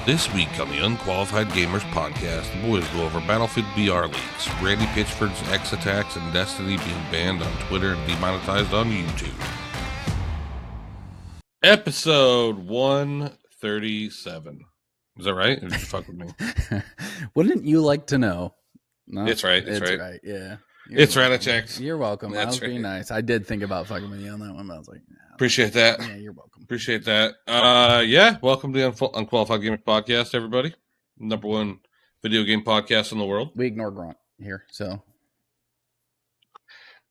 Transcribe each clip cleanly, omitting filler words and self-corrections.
This week on the Unqualified Gamers podcast, the boys go over Battlefield BR leaks, Randy Pitchford's X attacks, and Destiny being banned on Twitter and demonetized on YouTube. Episode 137. Is that right? Or did you fuck with me? Wouldn't you like to know? No, It's right. Yeah. It's right. I checked. You're welcome. I was That's being right. nice. I did think about fucking with you on that one, but I was like, nah, Appreciate that. yeah, you're welcome. Appreciate that. Welcome to the Unqualified Gamers podcast, everybody. Number one video game podcast in the world. We ignore Grunt here, so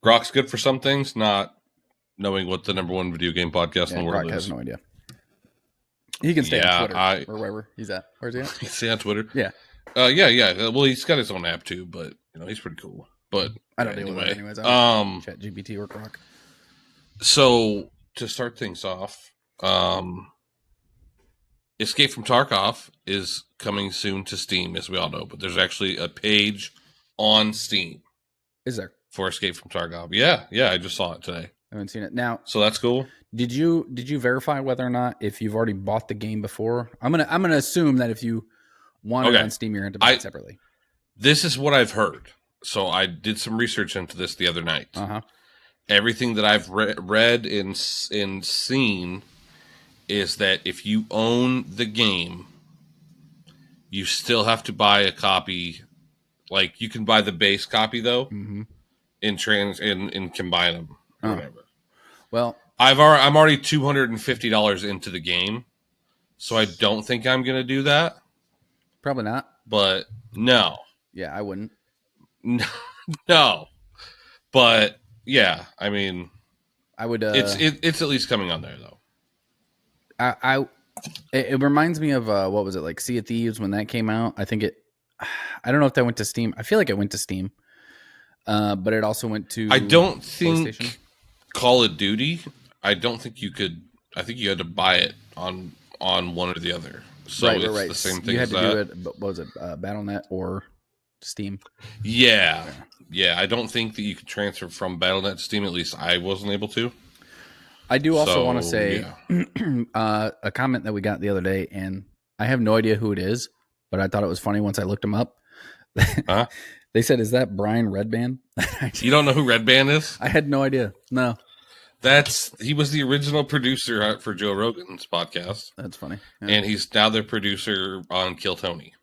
Grok's good for some things, not knowing what the number one video game podcast in the world Grok is. has no idea. He can stay on Twitter or wherever he's at. Where's he at? He can stay on Twitter. Yeah. Well, he's got his own app too, but he's pretty cool. But I don't deal with it anyways. Chat GPT or Grok. So to start things off, Escape from Tarkov is coming soon to Steam, as we all know. But there's actually a page on Steam. Is there? For Escape from Tarkov? Yeah, I just saw it today. I haven't seen it now. So that's cool. Did you verify whether or not if you've already bought the game before? I'm gonna assume that if you want it on Steam, you're going to buy it separately. This is what I've heard. So I did some research into this the other night. Everything that I've read and seen is that if you own the game, you still have to buy a copy. Like you can buy the base copy though, and combine them or whatever. Well, I'm already $250 into the game, so I don't think I'm going to do that. Probably not. But no. Yeah, I wouldn't. No. But yeah, I mean, I would. It's at least coming on there though. It reminds me of what was it, like Sea of Thieves when that came out? I think I don't know if that went to Steam. I feel like it went to Steam, but it also went to. I don't think Call of Duty. I don't think you could. I think you had to buy it on one or the other. So right. the same thing. You had to do it. What was it? Battle.net or Steam? Yeah. I don't think that you could transfer from Battle.net to Steam. At least I wasn't able to. I do also want to say a comment that we got the other day, and I have no idea who it is, but I thought it was funny once I looked him up. Huh? They said, "Is that Brian Redband?" You don't know who Redband is? I had no idea. No. He was the original producer for Joe Rogan's podcast. That's funny. Yeah. And he's now the producer on Kill Tony.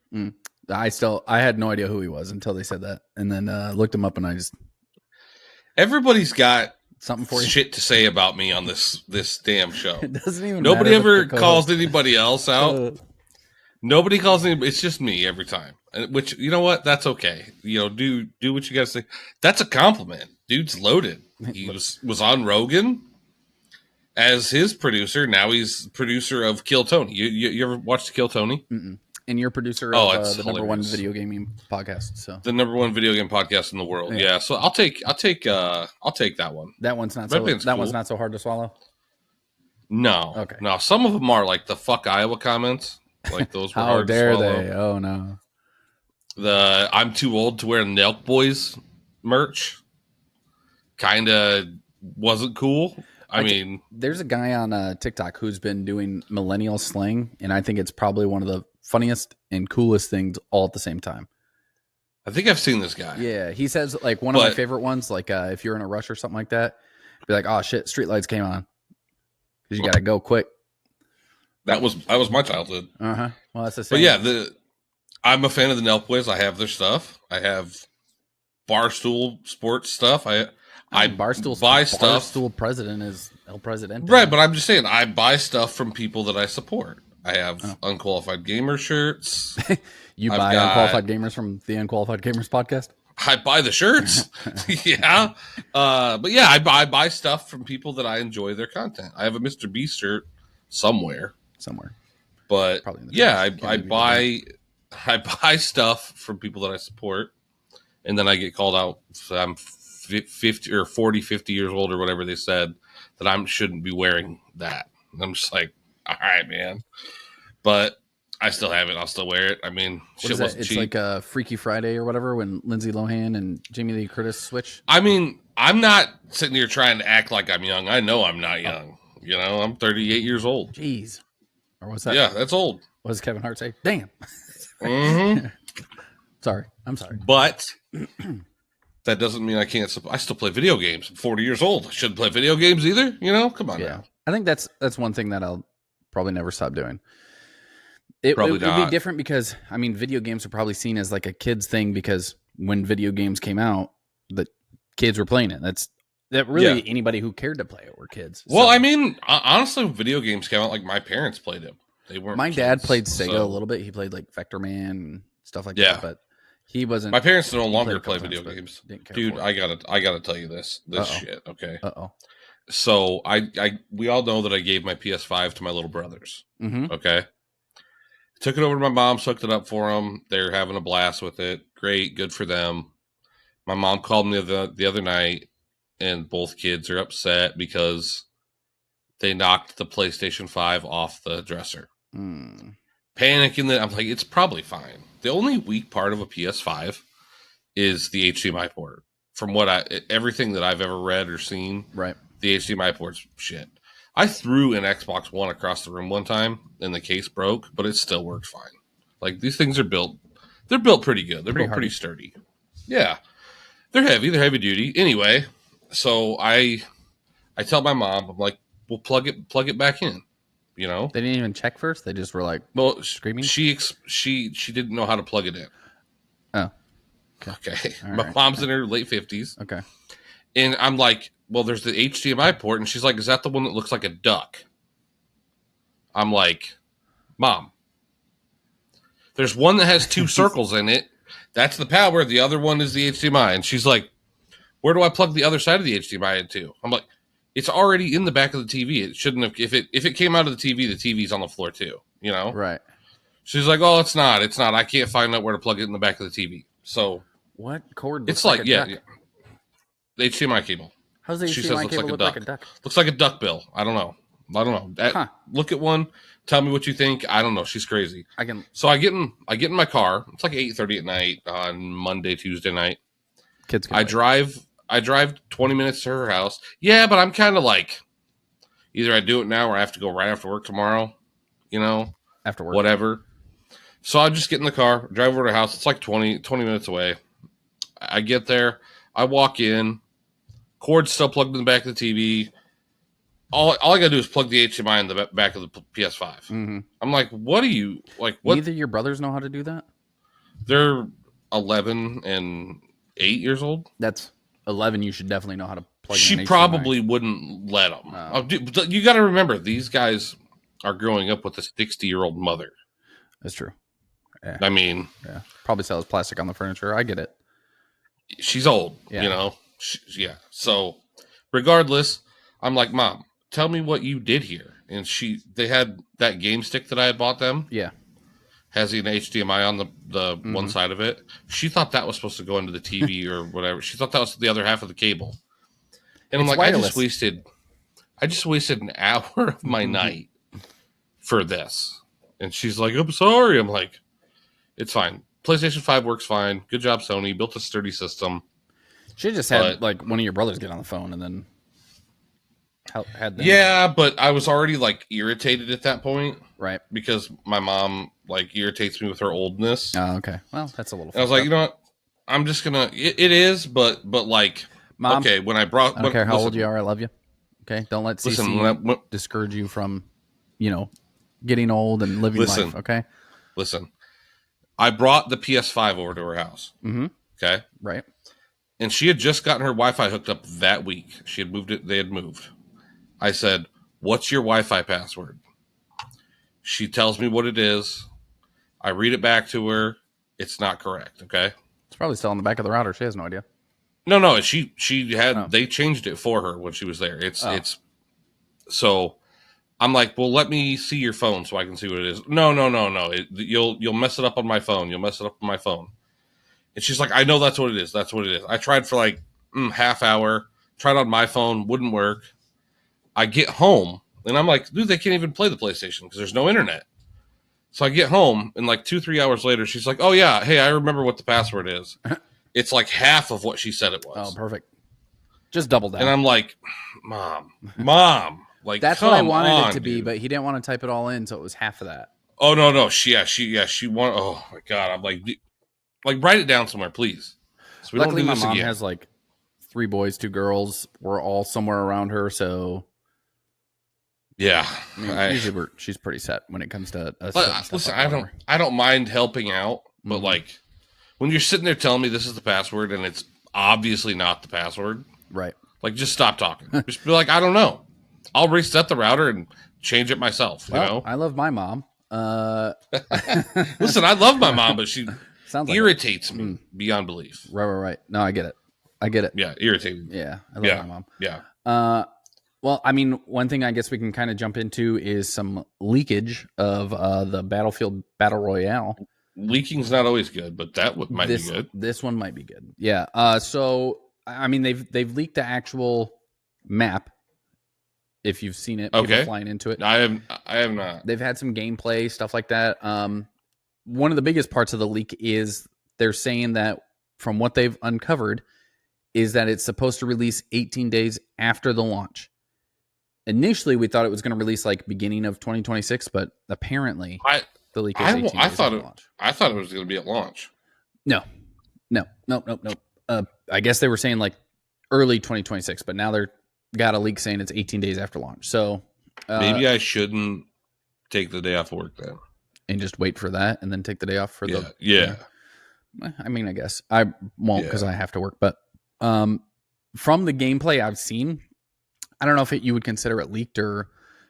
I had no idea who he was until they said that. And then looked him up and everybody's got something for you. Shit to say about me on this damn show. It doesn't even Nobody matter ever calls anybody else out. Nobody calls anybody. It's just me every time. Which, you know what? That's okay. Do what you got to say. That's a compliment. Dude's loaded. He was on Rogan as his producer. Now he's producer of Kill Tony. You ever watched Kill Tony? Mm-mm. And you're producer of the hilarious. number one video gaming podcast. So the number one video game podcast in the world. Yeah. So I'll take that one. That one's not one's not so hard to swallow. No. Okay. No. Some of them are like the "fuck Iowa" comments. Like those were hard to swallow. How dare they? Oh no. The "I'm too old to wear Nelk Boys" merch kind of wasn't cool. I mean, there's a guy on TikTok who's been doing millennial slang, and I think it's probably one of the funniest and coolest things all at the same time. I think I've seen this guy. Yeah, he says like one of my favorite ones, like if you're in a rush or something like that, be like, "Oh shit, streetlights came on," because you got to go quick. That was my childhood. Well, that's the same. But yeah, I'm a fan of the Nelk Boys. I have their stuff. I have Barstool Sports stuff. I Barstool buy stuff. Barstool president is El Presidente. Right, but I'm just saying I buy stuff from people that I support. I have Unqualified Gamer shirts. You buy Unqualified Gamers from the Unqualified Gamers podcast? I buy the shirts. Yeah. But yeah, I buy stuff from people that I enjoy their content. I have a Mr. Beast shirt somewhere. But yeah, I buy stuff from people that I support, and then I get called out. So I'm 50 or 40, 50 years old or whatever they said that I shouldn't be wearing that. And I'm just like, all right, man. But I still have it. I'll still wear it. I mean, shit wasn't cheap. It's like a Freaky Friday or whatever when Lindsay Lohan and Jamie Lee Curtis switch. I mean, I'm not sitting here trying to act like I'm young. I know I'm not young. I'm 38 years old. Jeez. Or was that? Yeah, that's old. What does Kevin Hart say? Damn. Mm-hmm. Sorry. I'm sorry. But that doesn't mean I can't. I still play video games. I'm 40 years old. I shouldn't play video games either. Come on now. I think that's one thing that I'll probably never stop doing. It would be different because, I mean, video games are probably seen as like a kid's thing because when video games came out, the kids were playing it. That really anybody who cared to play it were kids. Well, so, I mean, honestly, video games came out like my parents played them. They weren't. My dad played Sega a little bit. He played like Vector Man and stuff like that, but he wasn't. My parents no longer play video games. Dude, I gotta tell you this shit. Okay. So we all know that I gave my PS5 to my little brothers. Mm-hmm. Okay. Took it over to my mom's, hooked it up for them. They're having a blast with it. Great, good for them. My mom called me the other night, and both kids are upset because they knocked the PlayStation 5 off the dresser. Panicking that I'm like, it's probably fine. The only weak part of a PS5 is the HDMI port. From everything that I've ever read or seen, right? The HDMI port's shit. I threw an Xbox One across the room one time and the case broke, but it still worked fine. Like, these things are built. They're built pretty good. They're built pretty sturdy. Yeah. They're heavy. They're heavy duty. Anyway, so I tell my mom, I'm like, we'll plug it back in. They didn't even check first. They just were like, well, screaming. She didn't know how to plug it in. Oh, okay. My mom's in her late 50s. Okay. And I'm like, well, there's the HDMI port. And she's like, is that the one that looks like a duck? I'm like, Mom, there's one that has two circles in it. That's the power. The other one is the HDMI. And she's like, where do I plug the other side of the HDMI into? I'm like, it's already in the back of the TV. It shouldn't have. If it came out of the TV's on the floor too. Right. She's like, oh, it's not. It's not. I can't find out where to plug it in the back of the TV. So what cord? It's like the HDMI cable. How's the HDMI cable look like a duck? Looks like a duck bill. I don't know. Look at one. Tell me what you think. I don't know. She's crazy. So I get in my car. It's like 8:30 at night on Monday, Tuesday night. Kids. I drive 20 minutes to her house. Yeah, but I'm kind of like, either I do it now or I have to go right after work tomorrow. After work, whatever. So I just get in the car, drive over to her house. It's like 20 minutes away. I get there. I walk in. Cord's still plugged in the back of the TV. All I gotta do is plug the HDMI in the back of the PS5. Mm-hmm. I'm like, what are you like? What? Neither of your brothers know how to do that. They're 11 and 8 years old. That's 11. You should definitely know how to plug. She probably wouldn't let them. You got to remember, these guys are growing up with a 60-year-old mother. That's true. Yeah. I mean, probably sells plastic on the furniture. I get it. She's old, So, regardless, I'm like, Mom, tell me what you did here. And they had that game stick that I had bought them. Yeah. Has an HDMI on the one side of it. She thought that was supposed to go into the TV or whatever. She thought that was the other half of the cable. And I'm like, wireless. I just wasted an hour of my night for this. And she's like, I'm sorry. I'm like, it's fine. PlayStation 5 works fine. Good job, Sony. Built a sturdy system. Should just had like one of your brothers get on the phone and then had them. Yeah, but I was already like irritated at that point. Right. Because my mom like irritates me with her oldness. Oh, okay. Well, that's a little. I was like, you know what? I'm just gonna. It is, but like, Mom, okay. When I brought, I don't care how old you are. I love you. Okay, don't let CC discourage you from, getting old and living life. Okay. Listen, I brought the PS5 over to her house. Mm-hmm. Okay. Right. And she had just gotten her Wi-Fi hooked up that week. She had moved it. They had moved. I said, "What's your Wi-Fi password?" She tells me what it is. I read it back to her. It's not correct. Okay. It's probably still on the back of the router. She has no idea. No. She had. They changed it for her when she was there. It's. So, I'm like, well, let me see your phone so I can see what it is. No. You'll mess it up on my phone. You'll mess it up on my phone. And she's like, I know that's what it is. That's what it is. I tried for like half hour. Tried on my phone. Wouldn't work. I get home and I'm like, dude, they can't even play the PlayStation because there's no internet. So I get home and like 2-3 hours later, she's like, oh yeah, hey, I remember what the password is. It's like half of what she said it was. Oh, perfect. Just double down. And I'm like, Mom, Like, that's what I wanted it to be, but he didn't want to type it all in, so it was half of that. Oh no, she wanted. Oh my god, I'm like write it down somewhere, please. So we Luckily, don't do my this mom again. has like 3 boys, 2 girls. We're all somewhere around her, so yeah. I mean, usually she's pretty set when it comes to listen. I don't mind helping out, but like when you're sitting there telling me this is the password and it's obviously not the password, right? Like, just stop talking. Just be like, I don't know. I'll reset the router and change it myself. Well, you know, I love my mom. Listen, I love my mom, but she sounds irritates me beyond belief. Right. No, I get it. Yeah, irritating. Yeah, I love my mom. Yeah. Well, I mean, one thing I guess we can kind of jump into is some leakage of the Battlefield Battle Royale. Leaking's not always good, but might be good. This one might be good. Yeah. So I mean, they've leaked the actual map. If you've seen it, people flying into it. I have not. They've had some gameplay stuff like that. One of the biggest parts of the leak is they're saying that from what they've uncovered is that it's supposed to release 18 days after the launch. Initially, we thought it was going to release like beginning of 2026, but apparently the leak is 18 days after launch. I thought it was going to be at launch. No. I guess they were saying like early 2026, but now they're got a leak saying it's 18 days after launch. So maybe I shouldn't take the day off work then, and just wait for that, and then take the day off for the I mean, I guess I won't because I have to work. But from the gameplay I've seen, I don't know if you would consider it leaked or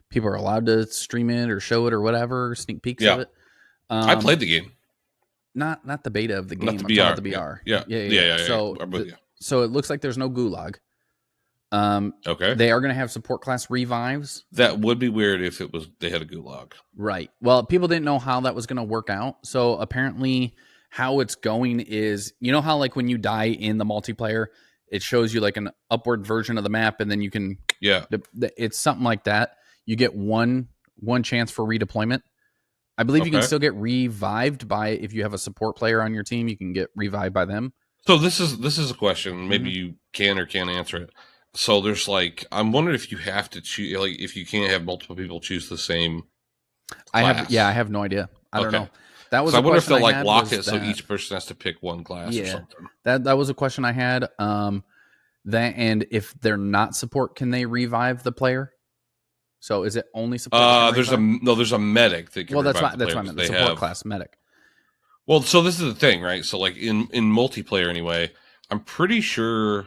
people are allowed to stream it or show it or whatever, sneak peeks of it. I played the game. Not the beta of the game. Not the BR. The BR. Yeah. So it looks like there's no gulag. Okay. They are going to have support class revives. That would be weird if they had a gulag. Right. Well, people didn't know how that was going to work out. So apparently how it's going is, you know how like when you die in the multiplayer, it shows you like an upward version of the map and then you can it's something like that. You get one chance for redeployment. I believe you can still get revived by, if you have a support player on your team, you can get revived by them. So this is a question. Maybe you can or can't answer it. So there's like, I'm wondering if you have to choose, like if you can't have multiple people choose the same class. I have no idea. I don't know. That was. I wonder if they'll like lock it so each person has to pick one class or something. That was a question I had. That, and if they're not support, can they revive the player? So is it only support? There's a medic that can. Well, that's why I meant the support class medic. Well, so this is the thing, right? So like in multiplayer anyway, I'm pretty sure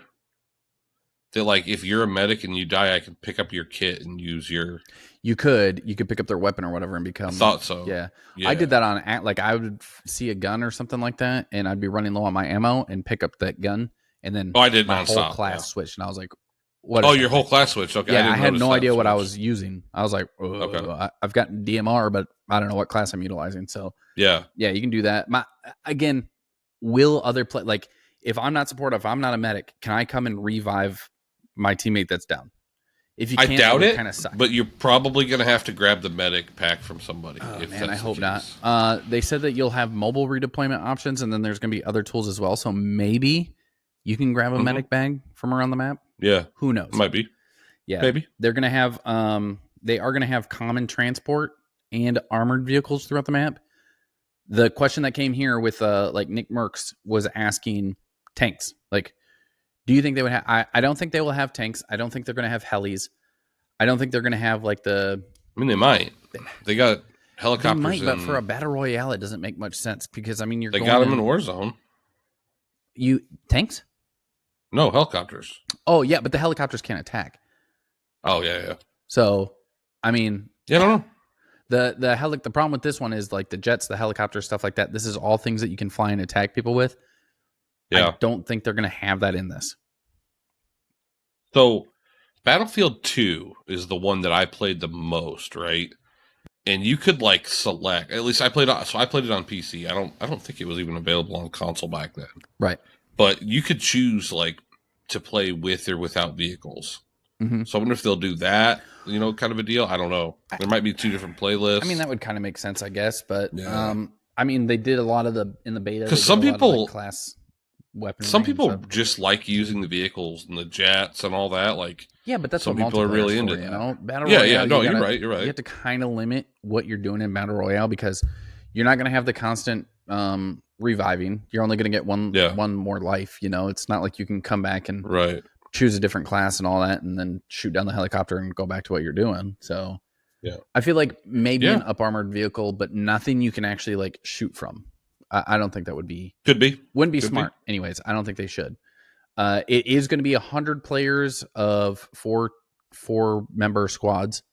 that like if you're a medic and you die, I can pick up your kit and use your. You could pick up their weapon or whatever and become. I thought so. Yeah. I did that on like I would see a gun or something like that, and I'd be running low on my ammo and pick up that gun, and then I did my whole class switched, and I was like, "What?" Oh, your whole class switched. Okay. Yeah, I had no idea what I was using. I was like, I've got DMR, but I don't know what class I'm utilizing. So yeah, you can do that. Again, will other play like if I'm not supportive, if I'm not a medic, can I come and revive my teammate that's down? If you can't, I doubt it, kind of suck. But you're probably going to have to grab the medic pack from somebody. Oh, man, I hope not. They said that you'll have mobile redeployment options, and then there's going to be other tools as well. So maybe you can grab a medic bag from around the map. Yeah, who knows? Might be. Yeah, maybe they're going to have. They are going to have common transport and armored vehicles throughout the map. The question that came here with like Nick Merckx was asking tanks, like. Do you think they would have? I don't think they will have tanks. I don't think they're going to have helis. I don't think they're going to have like the. I mean, they might. They got helicopters. They might, but for a battle royale, it doesn't make much sense because I mean, they got them in Warzone. You tanks? No helicopters. Oh yeah, but the helicopters can't attack. Oh yeah. So, I mean, I don't know. The problem with this one is like the jets, the helicopters, stuff like that. This is all things that you can fly and attack people with. Yeah. I don't think they're going to have that in this. So, Battlefield 2 is the one that I played the most, right? And you could like select. At least I played it on PC. I don't think it was even available on console back then. Right. But you could choose like to play with or without vehicles. Mm-hmm. So I wonder if they'll do that. You know, kind of a deal. I don't know. There might be 2 different playlists. I mean, that would kind of make sense, I guess. But I mean, they did a lot of in the beta. Because some people class weaponry. Some people just like using the vehicles and the jets and all that. Like, yeah, but that's some what people are really into that. that. You know, Battle Royale. Yeah. No, you're right. You're right. You have to kind of limit what you're doing in Battle Royale because you're not going to have the constant reviving. You're only going to get one more life. You know, it's not like you can come back and choose a different class and all that, and then shoot down the helicopter and go back to what you're doing. So, yeah, I feel like maybe an up armored vehicle, but nothing you can actually like shoot from. I don't think that wouldn't be smart. Anyways, I don't think they should. It is going to be 100 players of four member squads,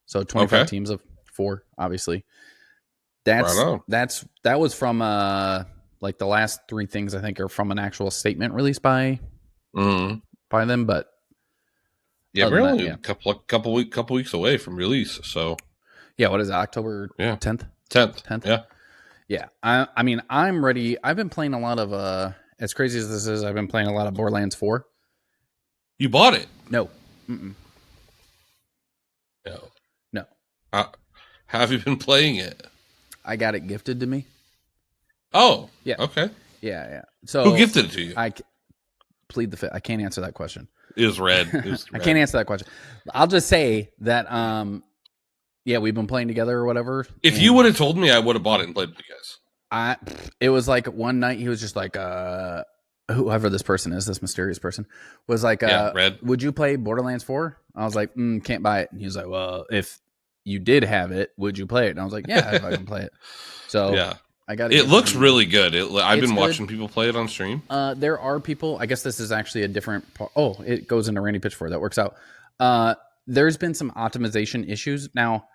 so 25 teams of 4. Obviously, that was from like the last 3 things I think are from an actual statement released by them. But yeah, we're only a couple weeks away from release. So yeah, what is it, October 10th? 10th. Yeah. I mean, I'm ready. I've been playing a lot of as crazy as this is, I've been playing a lot of Borderlands 4. You bought it? No. No. How have you been playing it? I got it gifted to me. Oh, yeah. Okay. Yeah. So who gifted it to you? I plead the fifth. I can't answer that question. It was red. I can't answer that question. I'll just say that yeah, we've been playing together or whatever. If you would have told me, I would have bought it and played with you guys. It was like one night he was just like whoever this person is, this mysterious person, was like Red, would you play Borderlands 4? I was like, can't buy it. And he was like, well, if you did have it, would you play it? And I was like, yeah, if I can play it. So yeah, I got it. Looks really good. I've been watching people play it on stream. There are people. I guess this is actually a different. Oh, it goes into Randy Pitchford. That works out. There's been some optimization issues. Now,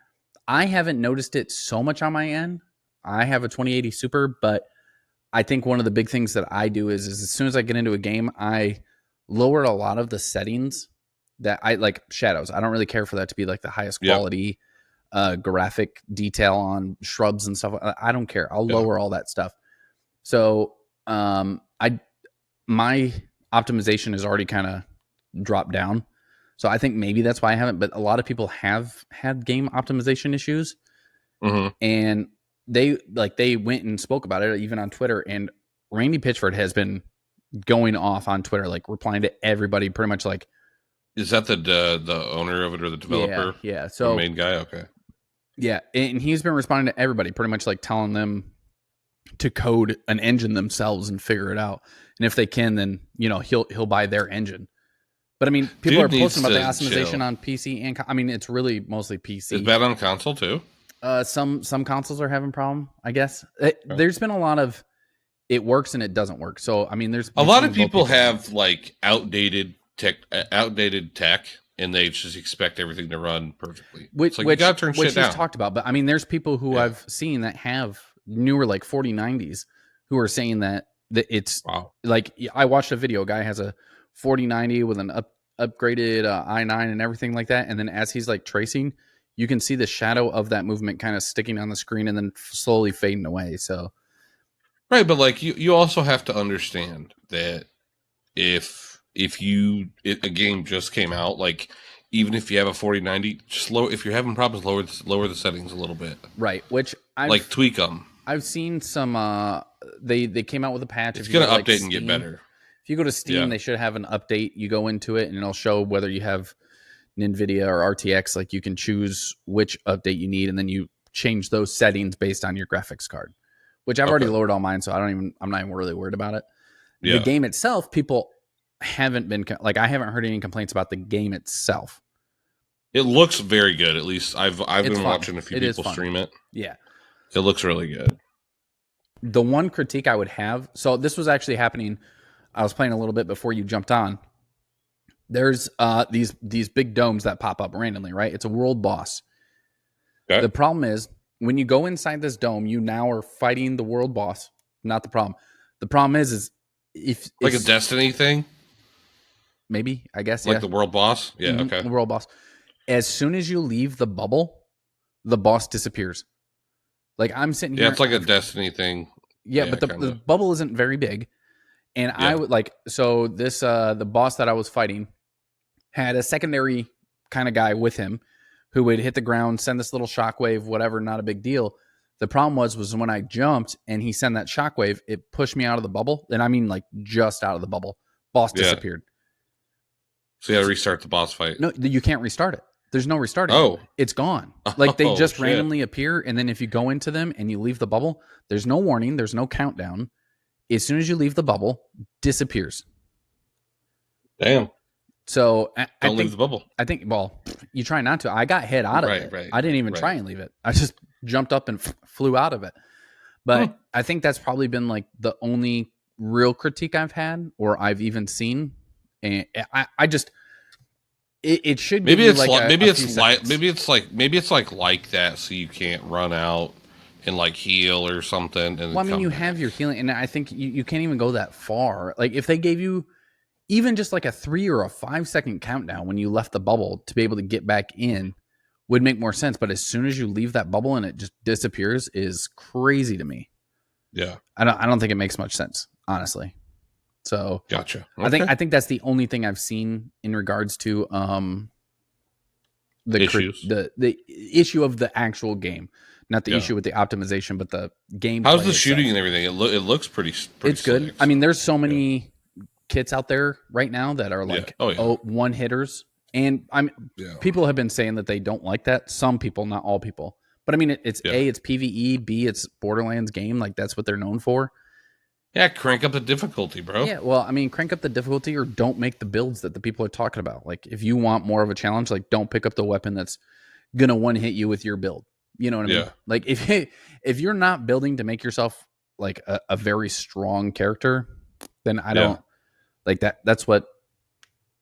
I haven't noticed it so much on my end. I have a 2080 Super, but I think one of the big things that I do is as soon as I get into a game, I lowered a lot of the settings that I like shadows. I don't really care for that to be like the highest quality graphic detail on shrubs and stuff. I don't care. I'll lower all that stuff. So my optimization has already kind of dropped down. So I think maybe that's why I haven't, but a lot of people have had game optimization issues. And they went and spoke about it even on Twitter, and Randy Pitchford has been going off on Twitter, like replying to everybody pretty much like, is that the owner of it or the developer? Yeah. So the main guy. Okay. Yeah. And he's been responding to everybody pretty much like telling them to code an engine themselves and figure it out. And if they can, then, you know, he'll buy their engine. But I mean, people are posting about the optimization on PC and I mean, it's really mostly PC. Is that on console too? Some consoles are having problem, I guess. There's been a lot of it works and it doesn't work. So I mean, there's a lot of people have like outdated tech, and they just expect everything to run perfectly. Which you gotta turn shit down. Talked about, but I mean, there's people who I've seen that have newer like 4090s who are saying that it's like I watched a video. A guy has a 4090 with an upgraded i9 and everything like that, and then as he's like tracing, you can see the shadow of that movement kind of sticking on the screen and then slowly fading away. So, right, but like you also have to understand that if a game just came out, like even if you have a 4090, just if you're having problems, lower the settings a little bit. Right, which like tweak them. I've seen some. They came out with a patch. It's going to update and get better. If you go to Steam, they should have an update. You go into it and it'll show whether you have NVIDIA or RTX. Like you can choose which update you need, and then you change those settings based on your graphics card. Which I've already lowered all mine, so I'm not even really worried about it. The game itself, people haven't been like I haven't heard any complaints about the game itself. It looks very good. At least I've been watching a few people stream it. Yeah, it looks really good. The one critique I would have, so this was actually happening. I was playing a little bit before you jumped on. There's these big domes that pop up randomly, right? It's a world boss. Okay. The problem is when you go inside this dome, you now are fighting the world boss. Not the problem. The problem is if like a Destiny thing. Maybe, I guess, like the world boss. Yeah, okay. The world boss. As soon as you leave the bubble, the boss disappears. Like I'm sitting here. Yeah, it's like a Destiny thing. Yeah, but the bubble isn't very big. And I would like, so this, the boss that I was fighting had a secondary kind of guy with him who would hit the ground, send this little shockwave, whatever, not a big deal. The problem was when I jumped and he sent that shockwave, it pushed me out of the bubble. And I mean, like, just out of the bubble. Boss disappeared. So you got to restart the boss fight. No, you can't restart it. There's no restarting. Oh, it's gone. Like, they just randomly appear, and then if you go into them and you leave the bubble, there's no warning, there's no countdown. As soon as you leave the bubble, disappears. Damn. So don't leave the bubble. I think. Well, you try not to. I got hit out of it. I didn't even try and leave it. I just jumped up and flew out of it. But I think that's probably been like the only real critique I've had, or I've even seen. And I just. It should maybe give it's you like maybe it's like that, so you can't run out and like heal or something. And well, I mean, you have your healing, and I think you can't even go that far. Like, if they gave you even just like a 3 or a 5 second countdown when you left the bubble to be able to get back in, would make more sense. But as soon as you leave that bubble and it just disappears, is crazy to me. Yeah, I don't think it makes much sense, honestly. So gotcha. Okay. I think that's the only thing I've seen in regards to the issue of the actual game, not the issue with the optimization, but the game. How's the shooting and everything? It looks pretty. It's good. I mean, there's so many kits out there right now that are like one hitters, and people have been saying that they don't like that. Some people, not all people, but I mean, it's it's PvE, B, it's Borderlands game, like that's what they're known for. Yeah, crank up the difficulty, bro. Yeah, well, I mean, crank up the difficulty, or don't make the builds that the people are talking about. Like, if you want more of a challenge, like, don't pick up the weapon that's gonna one hit you with your build. You know what I mean? Like, if you're not building to make yourself like a very strong character, then I don't like that. That's what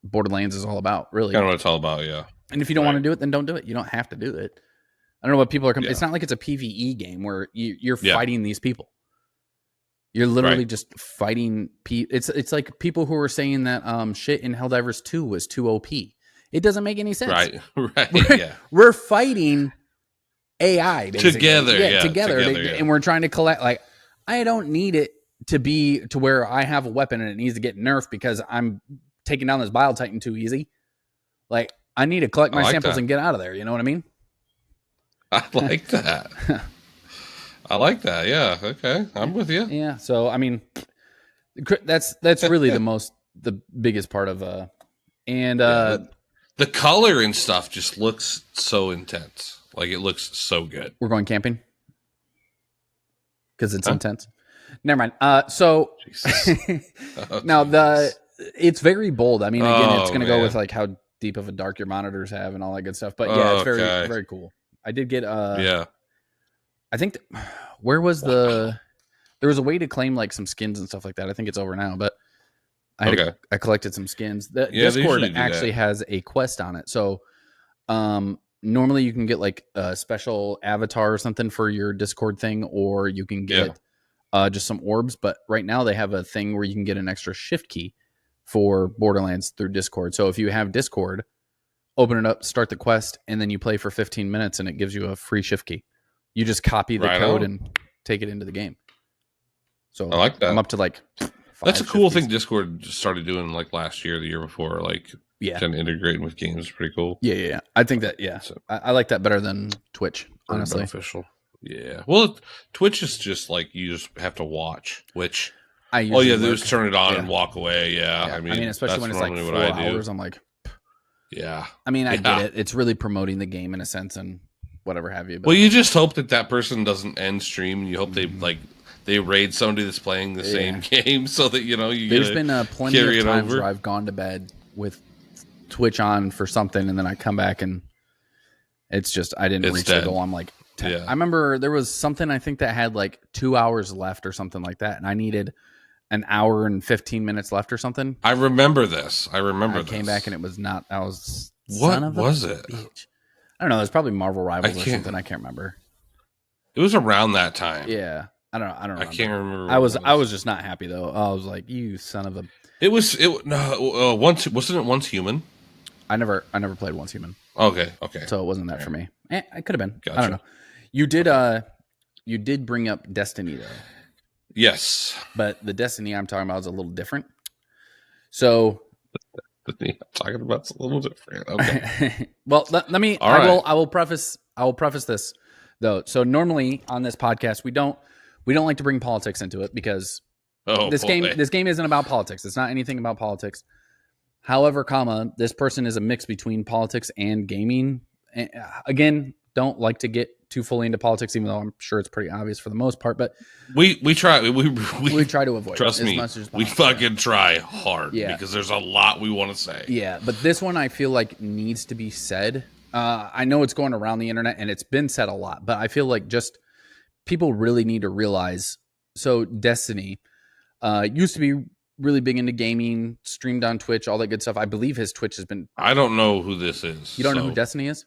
Borderlands is all about, really. Kind of what it's all about, yeah. And if you don't want to do it, then don't do it. You don't have to do it. I don't know what people are. It's not like it's a PvE game where you're fighting these people. You're literally just fighting. It's like people who are saying that shit in Helldivers 2 was too OP. It doesn't make any sense. Right. We're fighting AI basically. Together, and we're trying to collect. Like, I don't need it to be to where I have a weapon and it needs to get nerfed because I'm taking down this Bile Titan too easy. Like, I need to collect my samples and get out of there. You know what I mean? I like that. I like that. Yeah. Okay. I'm with you. Yeah. So, I mean, that's really the biggest part of, the color and stuff just looks so intense. Like, it looks so good. We're going camping because it's intense. Never mind. So now it's very bold. I mean, again, it's going to go with like how deep of a dark your monitors have and all that good stuff. But yeah, it's very, very cool. I did get, I think where was there was a way to claim like some skins and stuff like that. I think it's over now, but I collected some skins. The Discord actually has a quest on it. So normally you can get like a special avatar or something for your Discord thing, or you can get just some orbs. But right now they have a thing where you can get an extra shift key for Borderlands through Discord. So if you have Discord, open it up, start the quest, and then you play for 15 minutes and it gives you a free shift key. You just copy the code and take it into the game. So I like that. I'm up to like 5 That's a cool thing Discord started doing like last year, the year before, like kind of integrating with games. Pretty cool. Yeah. I think that, so, I like that better than Twitch, honestly. Beneficial. Yeah. Well, Twitch is just like, you just have to watch, which they just turn it on and walk away. Yeah. I mean, especially when it's like 4 hours, I'm like, I mean, I get it. It's really promoting the game in a sense and whatever have you. But. Well, you just hope that person doesn't end stream, and you hope they raid somebody that's playing the same game, so that there's been plenty of times where I've gone to bed with Twitch on for something, and then I come back and it's just I didn't reach the goal. I'm like, I remember there was something I think that had like 2 hours left or something like that, and I needed an hour and 15 minutes left or something. I remember this. I came back and it was not. I was what was it? Bitch. I don't know. It was probably Marvel Rivals or something. I can't remember. It was around that time. Yeah. I don't know. I can't remember. I was just not happy though. I was like, you son of a. Wasn't it Once Human? I never played Once Human. Okay. So it wasn't that for me. It could have been. Gotcha. I don't know. You did bring up Destiny though. Yes. But the Destiny I'm talking about is a little different. So I'm talking about a little different. Okay. Well, let me. I will preface this. though. So normally on this podcast, we don't like to bring politics into it because this game isn't about politics. It's not anything about politics. However, this person is a mix between politics and gaming. And again, don't like to get too fully into politics, even though I'm sure it's pretty obvious for the most part. But we try to avoid. Trust me, we fucking try hard because there's a lot we want to say. Yeah, but this one I feel like needs to be said. I know it's going around the internet and it's been said a lot, but I feel like just people really need to realize. So Destiny used to be really big into gaming, streamed on Twitch, all that good stuff. I believe his Twitch has been... I don't know who this is. You don't know who Destiny is?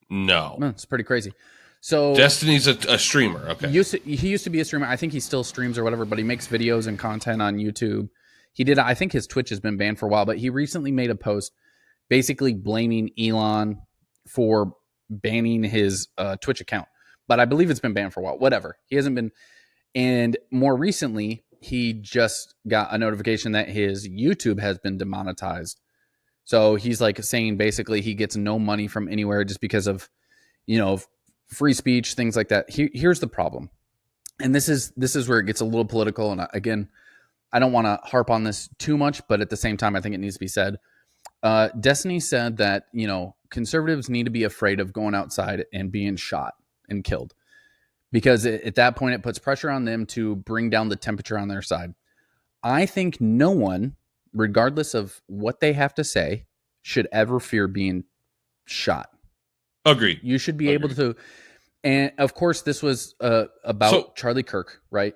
No. It's pretty crazy. So Destiny's a streamer. Okay. He used to be a streamer. I think he still streams or whatever, but he makes videos and content on YouTube. I think his Twitch has been banned for a while, but he recently made a post basically blaming Elon for banning his Twitch account. But I believe it's been banned for a while. Whatever. He hasn't been... And more recently, he just got a notification that his YouTube has been demonetized. So he's like saying basically he gets no money from anywhere just because of, free speech, things like that. Here's the problem. And this is where it gets a little political. And again, I don't want to harp on this too much, but at the same time, I think it needs to be said. Destiny said that, conservatives need to be afraid of going outside and being shot and killed. Because at that point, it puts pressure on them to bring down the temperature on their side. I think no one, regardless of what they have to say, should ever fear being shot. Agreed. You should be able to. And of course, this was about Charlie Kirk, right?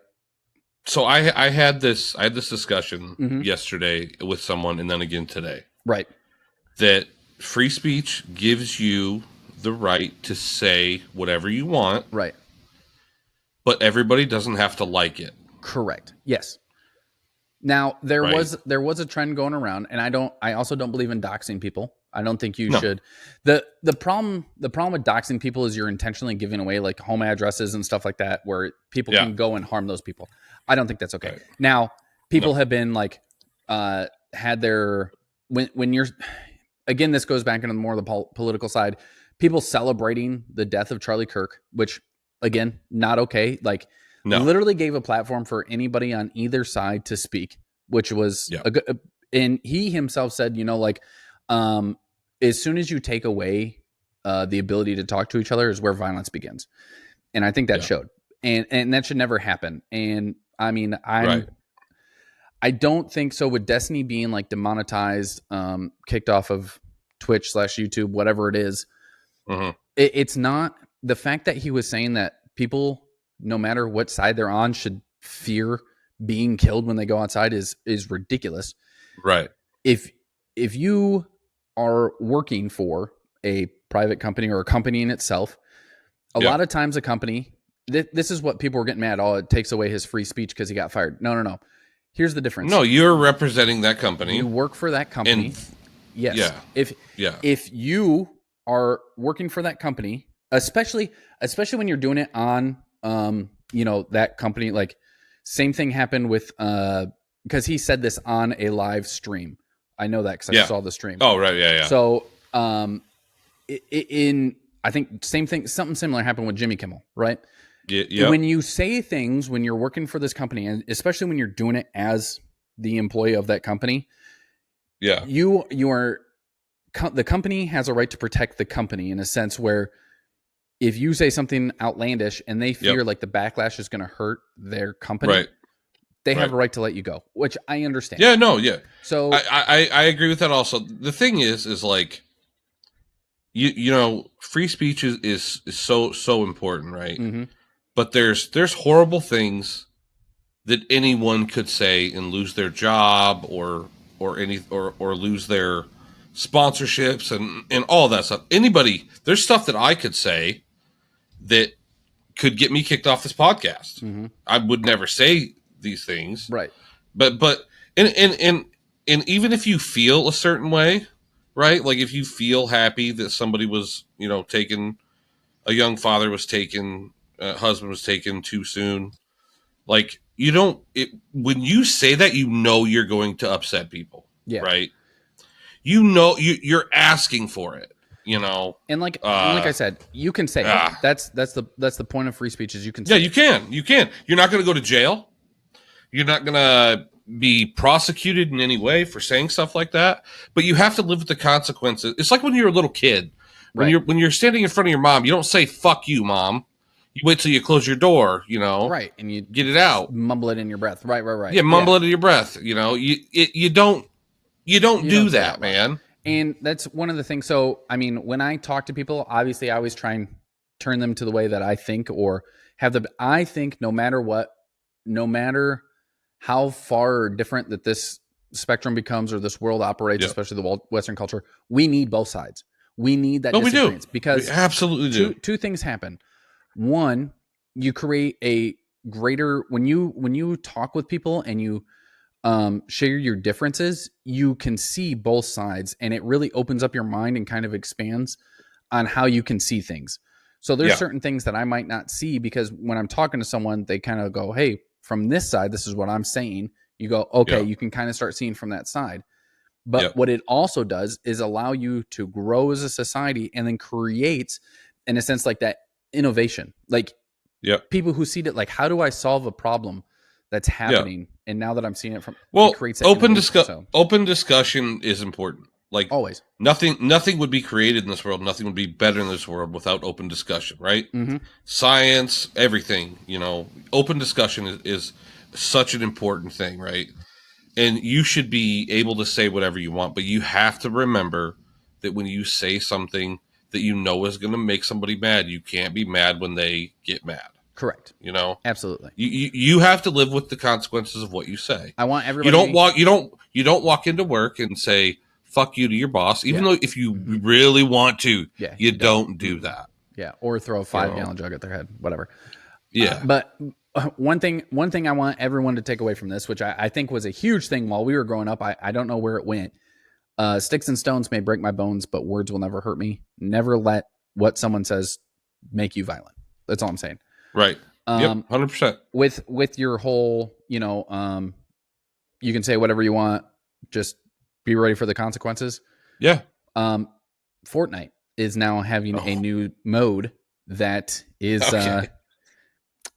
So I had this discussion yesterday with someone, and then again today. Right. That free speech gives you the right to say whatever you want. Right. But everybody doesn't have to like it. Correct. Yes. Now there was a trend going around, and I also don't believe in doxing people. I don't think you should. The problem with doxing people is you're intentionally giving away like home addresses and stuff like that, where people can go and harm those people. I don't think that's okay. Right. Now people have been like had their when you're again, this goes back into more of the political side. People celebrating the death of Charlie Kirk, which. Again, not okay. Like, literally gave a platform for anybody on either side to speak, which was a good. And he himself said, as soon as you take away the ability to talk to each other is where violence begins. And I think that showed, and that should never happen. And I mean, I don't think so. With Destiny being like demonetized, kicked off of Twitch / YouTube, whatever it is, it's not. The fact that he was saying that people, no matter what side they're on, should fear being killed when they go outside is ridiculous. Right. If you are working for a private company or a company in itself, a lot of times a company, this is what people were getting mad. Oh, it takes away his free speech because he got fired. No. Here's the difference. No, you're representing that company. You work for that company. Yes. Yeah. If you are working for that company, especially when you're doing it on that company, like same thing happened with because he said this on a live stream. I know that because I saw the stream. Oh right, yeah. So I think same thing, something similar happened with Jimmy Kimmel, right? Yeah. When you say things when you're working for this company, and especially when you're doing it as the employee of that company, you are the company has a right to protect the company in a sense where. If you say something outlandish and they fear like the backlash is going to hurt their company, they have a right to let you go, which I understand. Yeah, no, yeah. So I agree with that also. The thing is like, free speech is so important, right? Mm-hmm. But there's horrible things that anyone could say and lose their job or lose their sponsorships and all that stuff. There's stuff that I could say that could get me kicked off this podcast. Mm-hmm. I would never say these things. Right. But and even if you feel a certain way, right? Like if you feel happy that somebody was, taken, a young father was taken, a husband was taken too soon. Like when you say that, you're going to upset people. Yeah. Right. You're asking for it. And like I said, you can say it. That's the point of free speech is you can say you can. You're not going to go to jail. You're not going to be prosecuted in any way for saying stuff like that, but you have to live with the consequences. It's like when you're a little kid. When you're standing in front of your mom, you don't say "fuck you, mom." You wait till you close your door, right, and you get it out, mumble it in your breath, right. Yeah, mumble it in your breath. You don't do that, man. And that's one of the things. So, I mean, when I talk to people, obviously, I always try and turn them to the way that I think or have the. I think no matter what, no matter how far different that this spectrum becomes or this world operates, especially the Western culture, we need both sides. We need that disagreement because we absolutely do. Two things happen. One, you create a greater when you talk with people and you share your differences, you can see both sides, and it really opens up your mind and kind of expands on how you can see things. So there's certain things that I might not see because when I'm talking to someone, they kind of go, "Hey, from this side, this is what I'm saying." You go, "Okay," you can kind of start seeing from that side. But what it also does is allow you to grow as a society and then create, in a sense, like that innovation. Like people who see it, like, how do I solve a problem that's happening? And now that I'm seeing it from, it creates that open discussion is important. Like always, nothing would be created in this world. Nothing would be better in this world without open discussion, right? Mm-hmm. Science, everything, open discussion is such an important thing, right? And you should be able to say whatever you want, but you have to remember that when you say something that is going to make somebody mad, you can't be mad when they get mad. Correct. Absolutely. You have to live with the consequences of what you say. I want everybody. You don't walk into work and say "fuck you" to your boss, even though if you really want to, you don't do that. Yeah, or throw a 5-gallon jug at their head, whatever. Yeah, but one thing I want everyone to take away from this, which I think was a huge thing while we were growing up. I don't know where it went. Sticks and stones may break my bones, but words will never hurt me. Never let what someone says make you violent. That's all I'm saying. Right. 100%. With your whole, you can say whatever you want. Just be ready for the consequences. Yeah. Fortnite is now having a new mode that is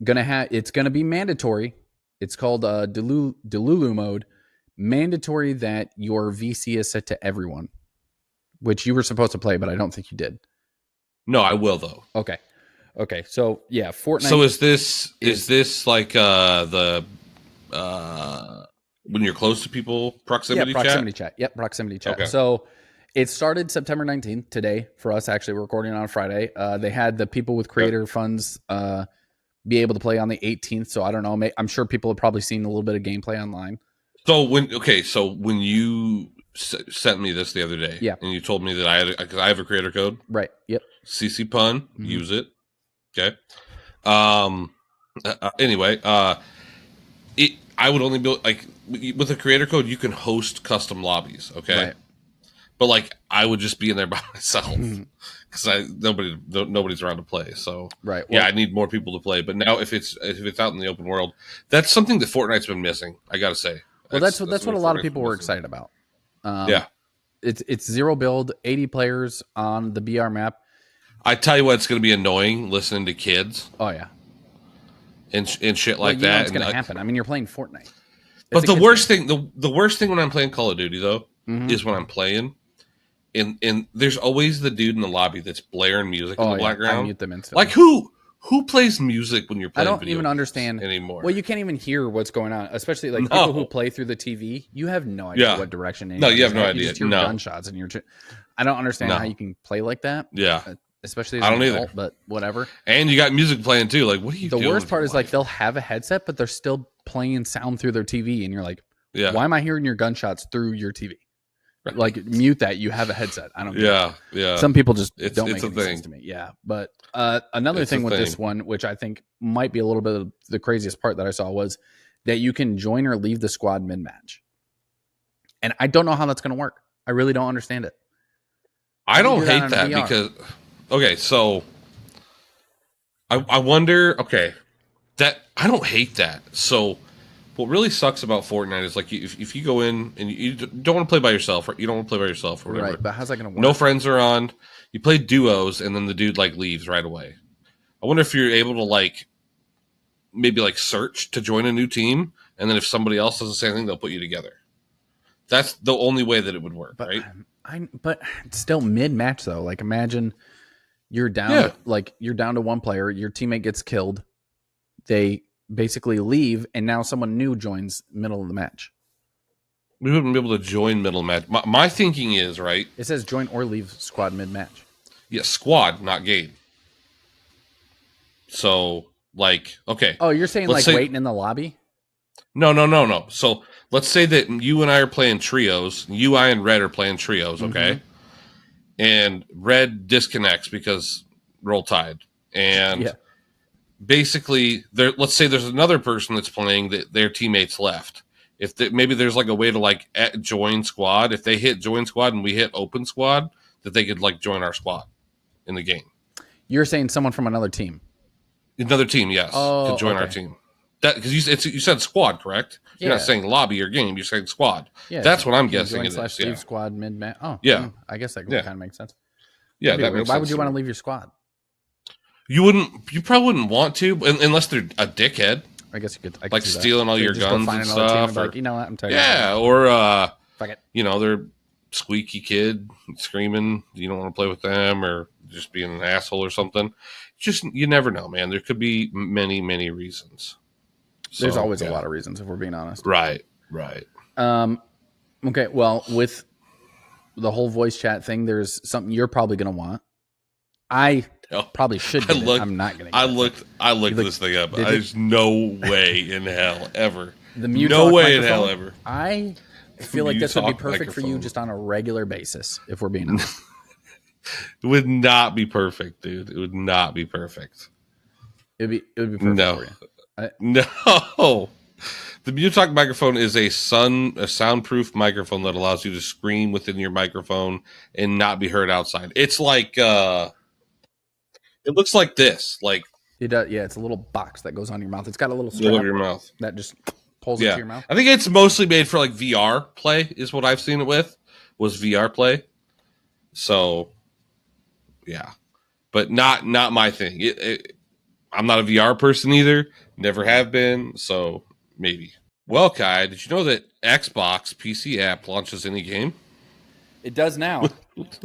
it's gonna be mandatory. It's called Delulu mode. Mandatory that your VC is set to everyone, which you were supposed to play, but I don't think you did. No, I will though. Okay. So yeah, Fortnite. So is this like the when you're close to people, proximity chat? Yep, proximity chat. Okay. So it started September 19th today for us. Actually, we're recording on Friday. They had the people with creator funds be able to play on the 18th. So I don't know. I'm sure people have probably seen a little bit of gameplay online. So when you sent me this the other day, and you told me that because I have a creator code, right? Yep. CC Pun, use it. Okay. Anyway, I would only be like with a creator code, you can host custom lobbies. Okay. Right. But like, I would just be in there by myself because nobody's around to play. So right. Well, I need more people to play. But now if it's out in the open world, that's something that Fortnite's been missing. I gotta say. Well, that's what a lot of people were excited about. It's zero build, 80 players on the BR map. I tell you what, it's going to be annoying listening to kids. Oh yeah, and shit like that. It's going to happen. I mean, you're playing Fortnite. But the worst thing when I'm playing Call of Duty though is when I'm playing, and there's always the dude in the lobby that's blaring music in the background. I mute them instantly. Like who plays music when you're playing? I don't even understand anymore. Well, you can't even hear what's going on, especially like people who play through the TV. You have no idea what direction. No, you have no idea. You just hear gunshots, and I don't understand how you can play like that. Yeah. Especially as an adult, but whatever. And you got music playing too. Like, what are you doing? The worst part is like they'll have a headset, but they're still playing sound through their TV, and you're like, why am I hearing your gunshots through your TV? Right. Like, mute that. You have a headset. I don't know. Yeah. Some people just don't make any sense to me. Yeah. But another thing with this one, which I think might be a little bit of the craziest part that I saw, was that you can join or leave the squad mid-match. And I don't know how that's going to work. I really don't understand it. I don't hate that because... Okay, so I wonder. Okay, that I don't hate that. So what really sucks about Fortnite is like if you go in and you don't want to play by yourself, or you don't want to play by yourself or whatever. Right, but how's that going to work? No friends are on. You play duos, and then the dude like leaves right away. I wonder if you're able to like maybe like search to join a new team, and then if somebody else does the same thing, they'll put you together. That's the only way that it would work, right? But it's still mid-match though. Like imagine you're down, you're down to one player, your teammate gets killed, they basically leave, and now someone new joins middle of the match. We wouldn't be able to join middle match. My thinking is, right? It says join or leave squad mid-match. Yeah, squad, not game. So, like, okay. Oh, you're saying like waiting in the lobby? No. So let's say that you and I are playing trios. You, I, and Red are playing trios, okay? Mm-hmm. And Red disconnects because roll tide. And basically, let's say there's another person that's playing that their teammates left. If maybe there's like a way to like join squad. If they hit join squad and we hit open squad, that they could like join our squad in the game. You're saying someone from another team? Another team, yes, could join our team. That because you said squad, correct? Yeah. You're not saying lobby or game. You're saying squad. Yeah, that's what I'm guessing. It is. Leave squad mid match. Oh, yeah. I guess that kind of makes sense. Yeah, that makes why sense. Would you want to leave your squad? You wouldn't. You probably wouldn't want to, unless they're a dickhead. I guess you could like stealing all your guns and stuff. Or, like, you know what? I'm tired. Yeah, or fuck it. You know, they're squeaky kid screaming. You don't want to play with them, or just being an asshole or something. Just you never know, man. There could be many reasons. There's always a lot of reasons, if we're being honest. Right. Okay. Well, with the whole voice chat thing, there's something you're probably going to want. I probably should. I'm not going to. I looked this thing up. There's no way in hell ever. No way in hell ever. I feel like this would be perfect for you just on a regular basis, if we're being honest. It would not be perfect, dude. It would not be perfect. It would be perfect for you. No. The MuTalk microphone is a soundproof microphone that allows you to scream within your microphone and not be heard outside. It's like it looks like this. Like it does, yeah, it's a little box that goes on your mouth. It's got a little strap over your mouth that just pulls into your mouth. I think it's mostly made for like VR play is what I've seen it with. Was VR play. So yeah. But not my thing. I'm not a VR person either. Never have been, so maybe. Well, Kai, did you know that Xbox PC app launches any game? It does now.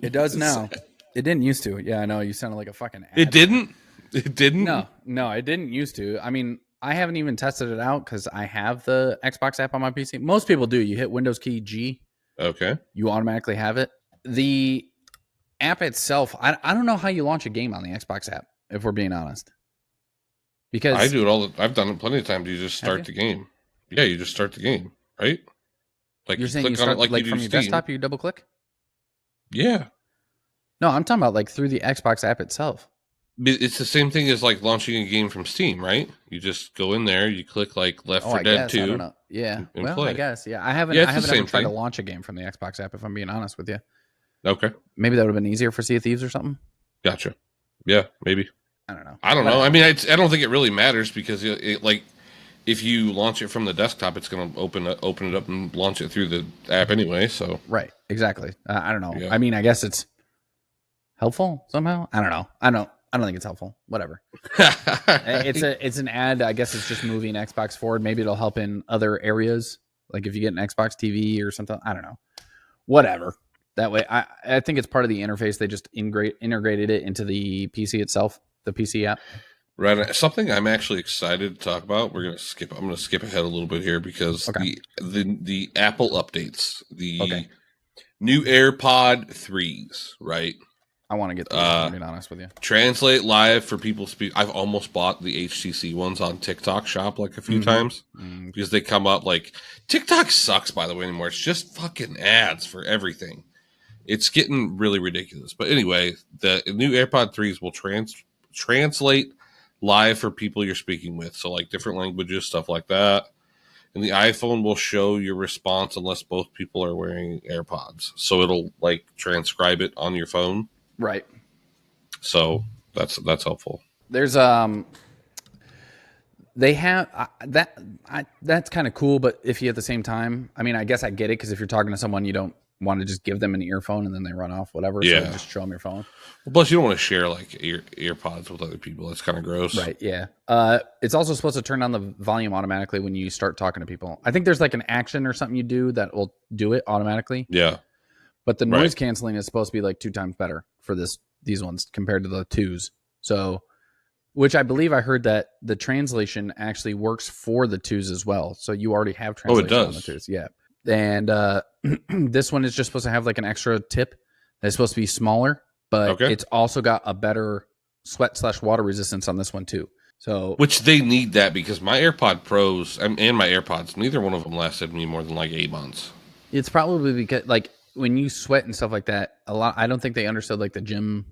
It does now. It didn't used to. Yeah, I know. You sounded like a fucking ad. It didn't? It didn't? No, it didn't used to. I mean, I haven't even tested it out because I have the Xbox app on my PC. Most people do. You hit Windows key G. Okay. You automatically have it. The app itself, I don't know how you launch a game on the Xbox app, if we're being honest. Because I do it I've done it plenty of times. You just start the game. Yeah, you just start the game, right? Like you're saying you start like from your desktop, you double click? Yeah. No, I'm talking about like through the Xbox app itself. It's the same thing as like launching a game from Steam, right? You just go in there, you click like Left 4 Dead 2. I don't know. Yeah. Well, play. I guess. Yeah. I haven't ever tried to launch a game from the Xbox app, if I'm being honest with you. Okay. Maybe that would have been easier for Sea of Thieves or something. Gotcha. Yeah, maybe. I don't know. I don't know. I mean, I don't think it really matters because it like if you launch it from the desktop, it's going to open it up and launch it through the app anyway. So right, exactly. I don't know. Yeah. I mean, I guess it's helpful somehow. I don't know. I don't think it's helpful. Whatever. It's an ad. I guess it's just moving Xbox forward. Maybe it'll help in other areas, like if you get an Xbox TV or something. I don't know. Whatever. That way, I think it's part of the interface. They just integrated it into the PC itself. The PC app. Right. Something I'm actually excited to talk about. I'm going to skip ahead a little bit here because the Apple updates, the new AirPod 3s, right? I want to get those, I'm being honest with you. Translate live for people speak. I've almost bought the HTC ones on TikTok Shop like a few times because they come up like TikTok sucks, by the way, anymore. It's just fucking ads for everything. It's getting really ridiculous. But anyway, the new AirPod 3s will translate live for people you're speaking with. So like different languages, stuff like that. And the iPhone will show your response unless both people are wearing AirPods. So it'll like transcribe it on your phone. Right. So that's helpful. There's They have that's kind of cool, but if you at the same time, I mean, I guess I get it because if you're talking to someone, you don't want to just give them an earphone and then they run off, whatever. Yeah. So just show them your phone. Well, plus, you don't want to share like earpods with other people. That's kind of gross, right? Yeah. It's also supposed to turn down the volume automatically when you start talking to people. I think there's like an action or something you do that will do it automatically. Yeah. But the noise canceling is supposed to be like 2 times better for these ones compared to the 2s. So, which I believe I heard that the translation actually works for the 2s as well. So you already have translation on the 2s. Yeah. And this one is just supposed to have like an extra tip that's supposed to be smaller, but it's also got a better sweat/water resistance on this one too. So, which they need that because my AirPod Pros and my AirPods, neither one of them lasted me more than like 8 months. It's probably because like when you sweat and stuff like that, I don't think they understood like the gym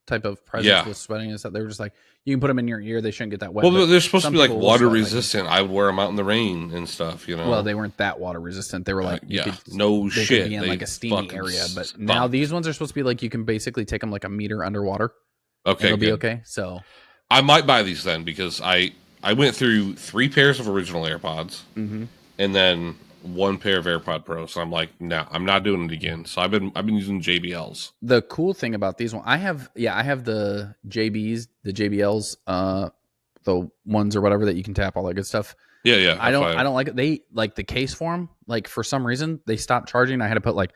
type of presence with sweating and stuff. They were just like, you can put them in your ear. They shouldn't get that wet. Well, they're supposed to be like water resistant. I would wear them out in the rain and stuff, you know. Well, they weren't that water resistant. They were like, they could be in like a steamy area. But now these ones are supposed to be like, you can basically take them like a meter underwater. Okay. It'll be okay. So I might buy these then because I went through 3 pairs of original AirPods and then 1 pair of AirPod Pro. So I'm like, no, I'm not doing it again. So I've been using JBLs. The cool thing about these ones, I have the JBLs, the ones or whatever that you can tap, all that good stuff. Yeah. I don't like it. They like the case form. Like for some reason they stopped charging. I had to put like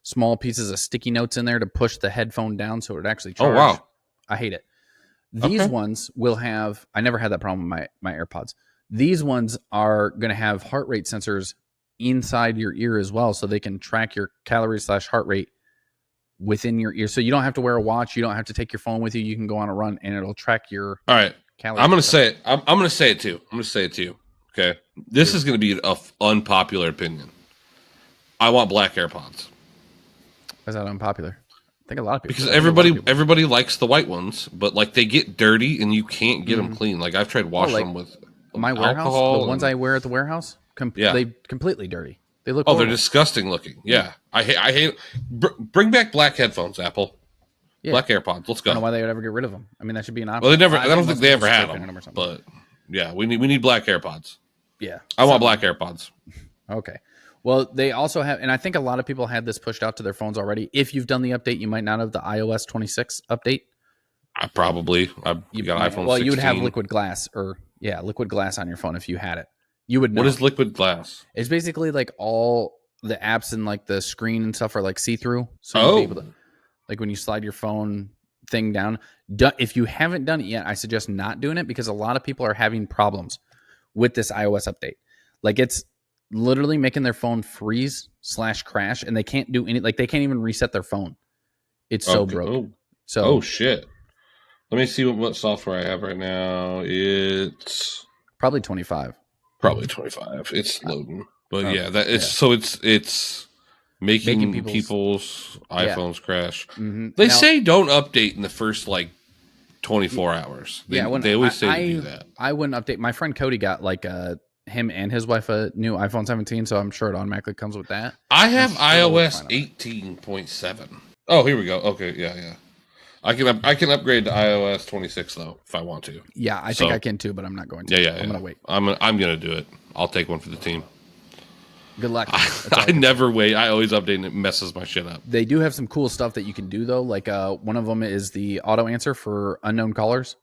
small pieces of sticky notes in there to push the headphone down so it would actually charge. Oh wow. I hate it. These ones will have, I never had that problem with my AirPods. These ones are going to have heart rate sensors inside your ear as well, so they can track your calories/heart rate within your ear. So you don't have to wear a watch. You don't have to take your phone with you. You can go on a run and it'll track your All right. calories. I'm going to say it. I'm going to say it too. I'm going to say it to you. Okay. This is going to be an unpopular opinion. I want black AirPods. Why is that unpopular? I think a lot of people. Because everybody likes the white ones, but like they get dirty and you can't get them clean. Like I've tried washing them with my warehouse. The ones I wear at the warehouse, they completely dirty. They look. They're disgusting looking. Yeah, I hate. Bring back black headphones, Apple. Yeah. Black AirPods. Let's go. I don't know why they would ever get rid of them. I mean, that should be an option. Well, they never. I don't think they ever had them. But yeah, we need black AirPods. Yeah, I want black AirPods. Okay. Well, they also have, and I think a lot of people had this pushed out to their phones already. If you've done the update, you might not have the iOS 26 update. You got iPhone. Well, 16. You would have liquid glass on your phone if you had it. You would know. What is liquid glass? It's basically like all the apps and like the screen and stuff are like see-through. So you'll be able to, like when you slide your phone thing down. If you haven't done it yet, I suggest not doing it because a lot of people are having problems with this iOS update. Like it's literally making their phone freeze/crash, and they can't do any. Like they can't even reset their phone. It's so broke. Shit. Let me see what software I have right now. It's probably 25. It's loading, but it's making people's iPhones crash. Mm-hmm. They say don't update in the first like 24 hours. They always say to do that. I wouldn't update. My friend Cody got like him and his wife a new iPhone 17, so I'm sure it automatically comes with that. I have iOS 18.7. Oh, here we go. Okay, yeah. I can upgrade to iOS 26 though if I want to. Yeah, I think I can too, but I'm not going to. Yeah. I'm gonna wait. I'm gonna do it. I'll take one for the team. Good luck. I never wait. I always update and it messes my shit up. They do have some cool stuff that you can do though. Like one of them is the auto answer for unknown callers.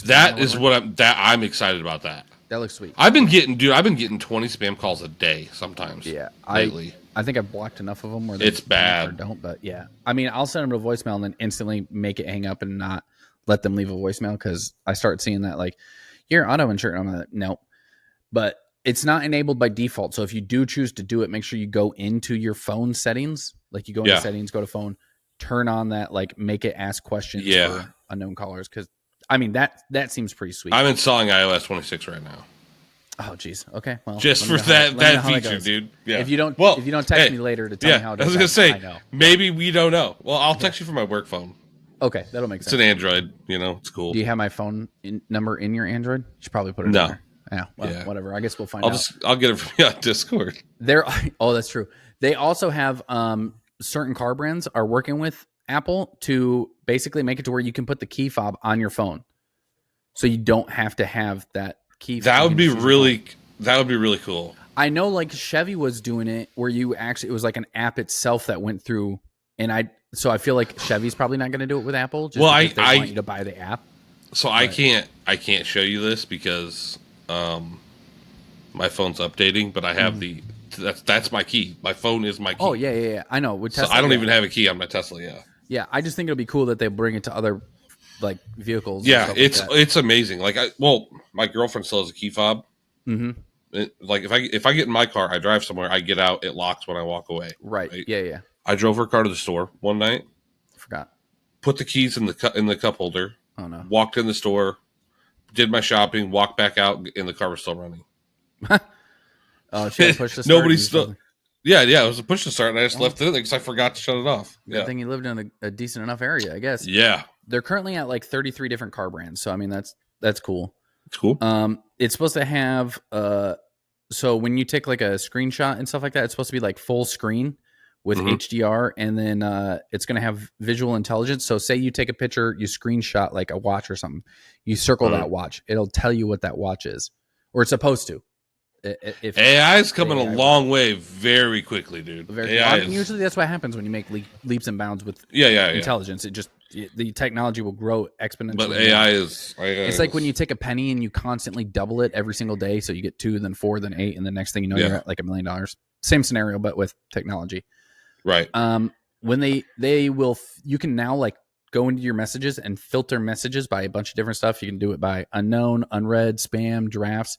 That is what I'm excited about that. That looks sweet. I've been getting 20 spam calls a day sometimes. Yeah, lately. I think I've blocked enough of them where it's bad. Or don't, but yeah. I mean, I'll send them to voicemail and then instantly make it hang up and not let them leave a voicemail because I start seeing that like you're auto insured. I'm like, nope. But it's not enabled by default. So if you do choose to do it, make sure you go into your phone settings. Like you go into settings, go to phone, turn on that like make it ask questions for unknown callers because. I mean, that seems pretty sweet. I'm installing iOS 26 right now. Oh, geez. Okay. Well, just for that feature, dude. Yeah. If you don't text me later to tell me how it is, I was going to say, maybe we don't know. Well, I'll text you from my work phone. Okay. That'll make sense. It's an Android. It's cool. Do you have my phone number in your Android? You should probably put it in there. Yeah. Well, whatever. I guess we'll find out. I'll get it from you on Discord. Oh, that's true. They also have certain car brands are working with Apple to basically make it to where you can put the key fob on your phone. So you don't have to have that key. That would be really cool. I know, like Chevy was doing it, where it was like an app itself that went through, so I feel like Chevy's probably not going to do it with Apple, just because they want you to buy the app. So I can't show you this because my phone's updating, but I have that's my key. My phone is my key. Oh yeah. I know. With Tesla, so I don't even have a key on my Tesla. Yeah. Yeah, I just think it'll be cool that they bring it to other like vehicles. Yeah, it's amazing. Like my girlfriend still has a key fob. Mm-hmm. Like if I get in my car, I drive somewhere, I get out, it locks when I walk away. Right. Yeah. I drove her car to the store one night. Forgot. Put the keys in the cup holder. Oh no. Walked in the store, did my shopping, walked back out, and the car was still running. Oh, she had to push the start. Nobody's still. Yeah, it was a push to start, and I just left it in there because I forgot to shut it off. Good thing you lived in a decent enough area, I guess. Yeah. They're currently at like 33 different car brands, so I mean that's cool. It's cool. It's supposed to have so when you take like a screenshot and stuff like that, it's supposed to be like full screen with HDR, and then it's going to have visual intelligence. So say you take a picture, you screenshot like a watch or something, you circle that watch, it'll tell you what that watch is, or it's supposed to. If AI is coming a long way very quickly, dude. Usually that's what happens when you make leaps and bounds with intelligence. It just the technology will grow exponentially. But AI is it's like when you take a penny and you constantly double it every single day, so you get 2, then 4, then 8, and the next thing you know you're at like $1 million. Same scenario, but with technology. Right. When they will, you can now like go into your messages and filter messages by a bunch of different stuff. You can do it by unknown, unread, spam, drafts.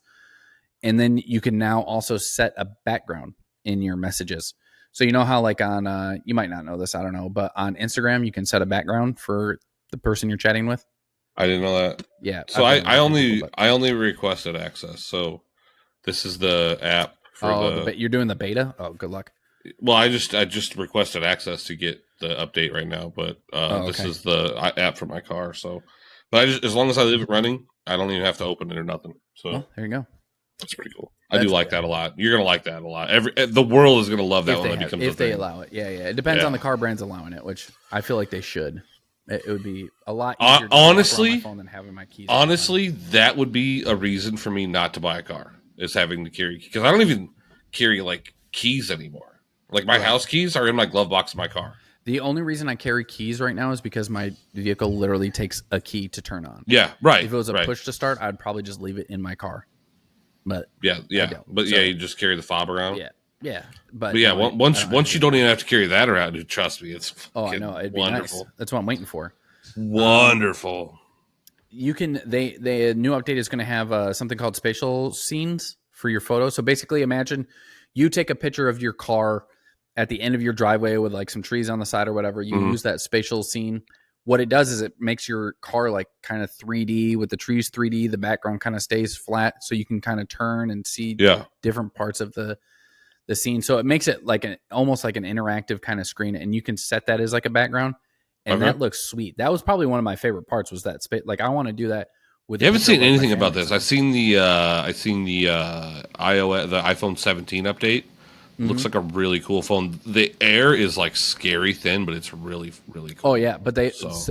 And then you can now also set a background in your messages. So you know how like on, you might not know this, I don't know, but on Instagram, you can set a background for the person you're chatting with. I didn't know that. Yeah. So I only requested access. So this is the app for you're doing the beta? Oh, good luck. Well, I just requested access to get the update right now, but this is the app for my car. So, but as long as I leave it running, I don't even have to open it or nothing. So there you go. That's pretty cool. I do like that a lot. You're gonna like that a lot. The world is gonna love that when it becomes if they allow it. Yeah. It depends on the car brands allowing it, which I feel like they should. It would be a lot easier to honestly, on my phone than having my keys. Honestly, that would be a reason for me not to buy a car, is having to carry, because I don't even carry like keys anymore. Like my house keys are in my glove box of my car. The only reason I carry keys right now is because my vehicle literally takes a key to turn on. Yeah, right. If it was a push to start, I'd probably just leave it in my car. But you just carry the fob around. Yeah. But once you don't even have to carry that around, dude, trust me, it's I know, it'd be wonderful. Nice. That's what I'm waiting for. Wonderful. You can the new update is going to have something called spatial scenes for your photo. So basically, imagine you take a picture of your car at the end of your driveway with like some trees on the side or whatever. You use that spatial scene. What it does is it makes your car like kind of 3D with the trees 3D. The background kind of stays flat, so you can kind of turn and see different parts of the scene. So it makes it like almost like an interactive kind of screen, and you can set that as like a background, and that looks sweet. That was probably one of my favorite parts, was that space. Like I want to do that with. You haven't seen anything about this. I've seen the iOS, the iPhone 17 update. Looks like a really cool phone. The Air is like scary thin, but it's really, really cool. Oh yeah, but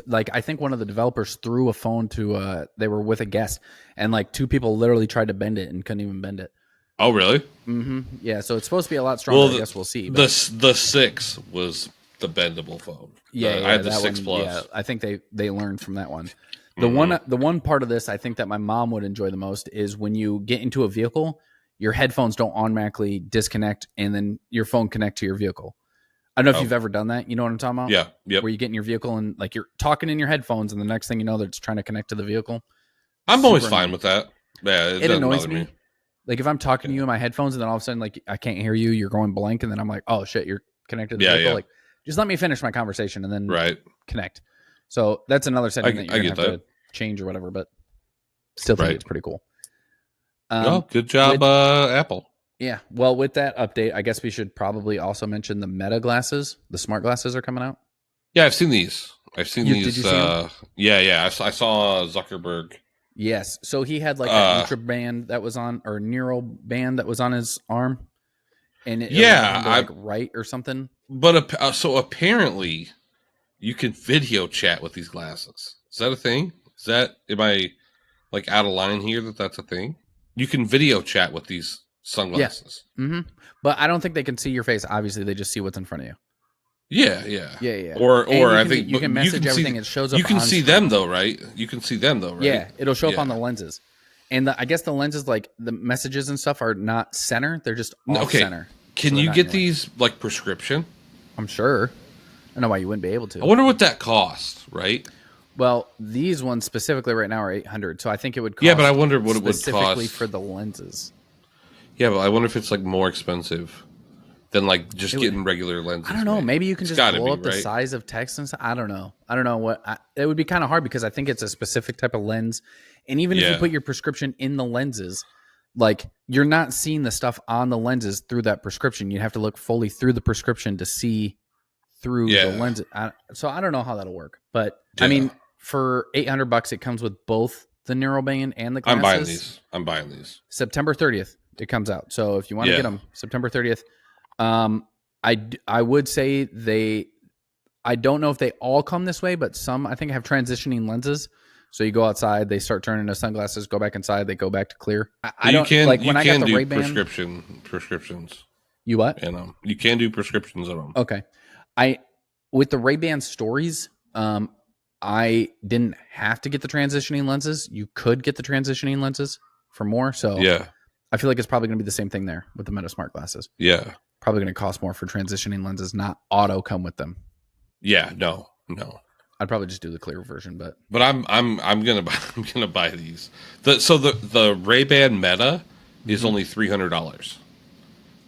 like I think one of the developers threw a phone to they were with a guest, and like 2 people literally tried to bend it and couldn't even bend it. Oh really? Mm-hmm. Yeah, so it's supposed to be a lot stronger. Well, I guess we'll see. But the 6 was the bendable phone. Yeah, I had the 6 Plus. Yeah, I think they learned from that one. The one part of this I think that my mom would enjoy the most is when you get into a vehicle, your headphones don't automatically disconnect and then your phone connect to your vehicle. I don't know if you've ever done that. You know what I'm talking about? Yeah. Yep. Where you get in your vehicle and like you're talking in your headphones and the next thing you know, they're just trying to connect to the vehicle. I'm always fine with that. Yeah, it annoys me. Like if I'm talking to you in my headphones and then all of a sudden like I can't hear you, you're going blank, and then I'm like, oh shit, you're connected to the vehicle. Like just let me finish my conversation and then connect. So that's another setting that you're gonna have to change or whatever, but still think it's pretty cool. Good job, Apple. Yeah. Well, with that update, I guess we should probably also mention the Meta glasses. The smart glasses are coming out. Yeah, I've seen these. Did you see them? Yeah. I saw Zuckerberg. Yes. So he had like an Ultra band that was on, or Neural band that was on his arm, and it was like right or something. But so apparently, you can video chat with these glasses. Is that a thing? Am I like out of line here? That's a thing? You can video chat with these sunglasses. Yeah. Mm-hmm. But I don't think they can see your face. Obviously, they just see what's in front of you. Yeah. Or I think you can message everything. It shows up. You can see screen. them though, right? You can see them though, right? Yeah, it'll show up on the lenses. And I guess the lenses, like the messages and stuff, are not center. They're just off center. Can you get these like prescription? I'm sure. I don't know why you wouldn't be able to. I wonder what that costs, right? Well, these ones specifically right now are $800. So I think it would cost. Yeah, but I wonder what it would cost specifically for the lenses. Yeah, but I wonder if it's like more expensive than like just getting regular lenses. I don't know. Maybe you can just blow up the size of text and stuff. I don't know. It would be kind of hard because I think it's a specific type of lens. And even if you put your prescription in the lenses, like you're not seeing the stuff on the lenses through that prescription. You have to look fully through the prescription to see through the lenses. So I don't know how that'll work. But I mean, for $800, it comes with both the Neuroband and the glasses. I'm buying these. September 30th, it comes out. So if you want to get them, September 30th. I would say I don't know if they all come this way, but some I think have transitioning lenses. So you go outside, they start turning into sunglasses, go back inside, they go back to clear. I got the Ray-Ban prescriptions. You what? And you can do prescriptions on them. Okay. With the Ray-Ban stories, I didn't have to get the transitioning lenses. You could get the transitioning lenses for more. So I feel like it's probably going to be the same thing there with the Meta Smart glasses. Yeah. Probably going to cost more for transitioning lenses, not auto come with them. Yeah, no. I'd probably just do the clear version, but I'm gonna buy these. The Ray-Ban Meta is only $300.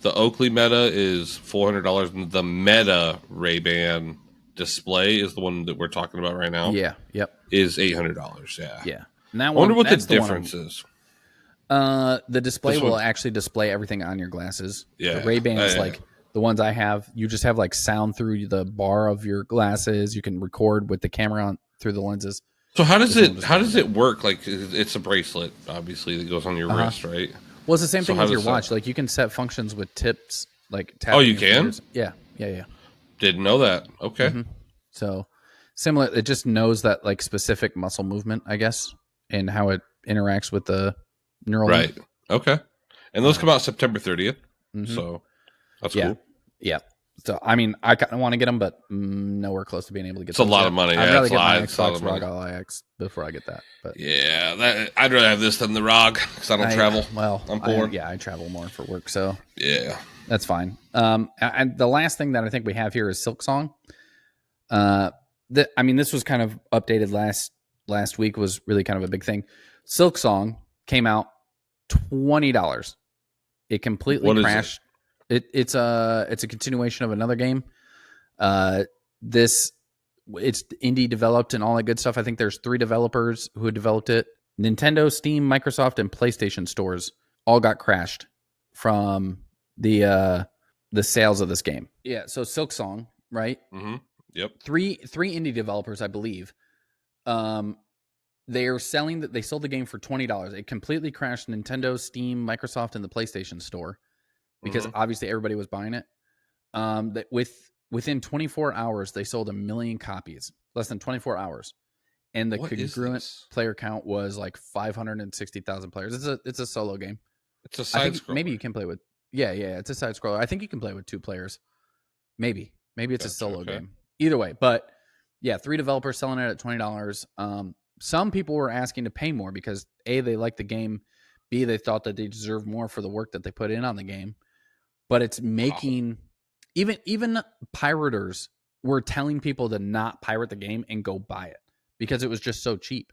The Oakley Meta is $400, and the Meta Ray-Ban display is the one that we're talking about right now. Yeah, yep, is $800. Yeah. And that I wonder what the difference is. The display will actually display everything on your glasses. Yeah, the Ray-Bans like the ones I have, you just have like sound through the bar of your glasses. You can record with the camera on through the lenses. So how does it work? Like it's a bracelet, obviously, that goes on your wrist, right? Well, it's the same thing with your watch. Like you can set functions with tips, like tapping. Oh, you can? Fingers. Yeah. Didn't know that. Okay. Mm-hmm. So similar, it just knows that like specific muscle movement, I guess, and how it interacts with the neural. Right. Okay. And those come out September 30th. Mm-hmm. So that's cool. Yeah. So, I mean, I kind of want to get them, but nowhere close to being able to get them. It's a lot of money. I'd rather get my Xbox ROG All IX before I get that. But I'd rather have this than the ROG because I don't travel. Well, I'm poor. I travel more for work, so yeah, that's fine. And the last thing that I think we have here is Silksong. This was kind of updated last week. Was really kind of a big thing. Silksong came out $20. It completely crashed. It's a continuation of another game. It's indie developed and all that good stuff. I think there's 3 developers who had developed it. Nintendo, Steam, Microsoft, and PlayStation stores all got crashed from the sales of this game. Yeah, so Silksong, right? Mm-hmm. Yep. Three indie developers, I believe. They sold the game for $20. It completely crashed Nintendo, Steam, Microsoft, and the PlayStation store. Because obviously everybody was buying it. That within 24 hours, they sold 1 million copies. Less than 24 hours. And the congruent player count was like 560,000 players. It's a solo game. It's a side scroller. Maybe you can play with... Yeah, it's a side scroller. I think you can play with 2 players. Maybe it's a solo game. Either way. But yeah, 3 developers selling it at $20. Some people were asking to pay more because A, they liked the game. B, they thought that they deserved more for the work that they put in on the game. But it's making even pirators were telling people to not pirate the game and go buy it because it was just so cheap.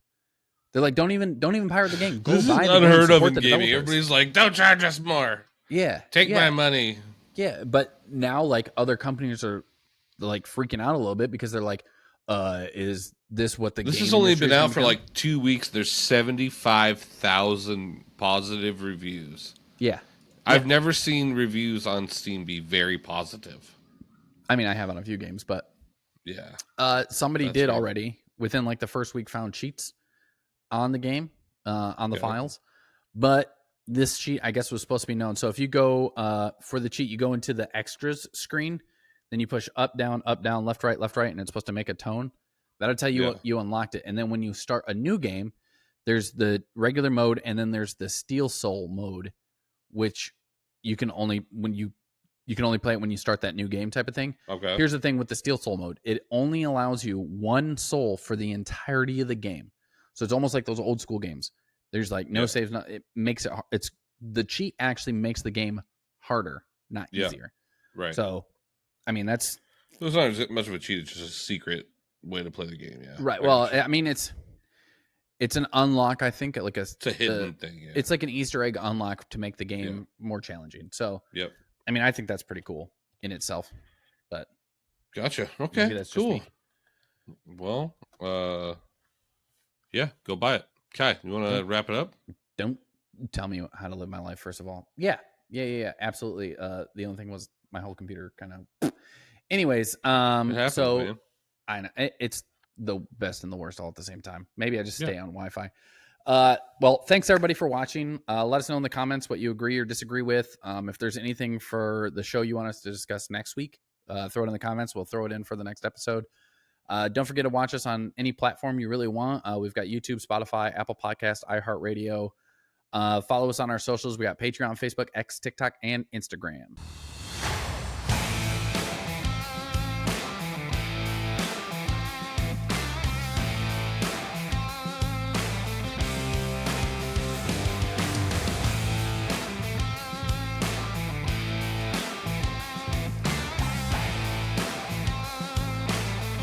They're like, don't even pirate the game. Go this buy is the unheard game. Of in gaming. Everybody's like, don't charge us more. Yeah, take my money. Yeah, but now like other companies are like freaking out a little bit because they're like, is this what the this has only been out for like 2 weeks? There's 75,000 positive reviews. Yeah. I've never seen reviews on Steam be very positive. I mean, I have on a few games, but yeah. Somebody did already within like the first week found cheats on the game, on the files. But this cheat, I guess, was supposed to be known. So if you go for the cheat, you go into the extras screen, then you push up, down, left, right, and it's supposed to make a tone. That'll tell you you unlocked it. And then when you start a new game, There's the regular mode, and then there's the Steel Soul mode, which you can only play it when you start that new game type of thing. Okay. Here's the thing with the Steel Soul mode. It only allows you 1 soul for the entirety of the game. So it's almost like those old school games. There's like no saves. It makes it's the cheat actually makes the game harder, not easier. Right. So, I mean, it's not much of a cheat. It's just a secret way to play the game. Yeah. Right. Well, I mean, it's an unlock. I think it's a hidden thing. Yeah. It's like an Easter egg unlock to make the game more challenging. So, I mean, I think that's pretty cool in itself. But gotcha. Okay. That's cool. Well, yeah, go buy it. Kai, you want to wrap it up? Don't tell me how to live my life, first of all. Yeah, absolutely. The only thing was my whole computer kind of... Anyways, happens, so man. I know it's the best and the worst all at the same time. Maybe I just stay on Wi-Fi. Well, thanks everybody for watching. Let us know in the comments what you agree or disagree with. If there's anything for the show you want us to discuss next week, throw it in the comments. We'll throw it in for the next episode. Don't forget to watch us on any platform you really want. We've got YouTube, Spotify, Apple Podcast, iHeartRadio. Follow us on our socials. We got Patreon, Facebook, X, TikTok, and Instagram.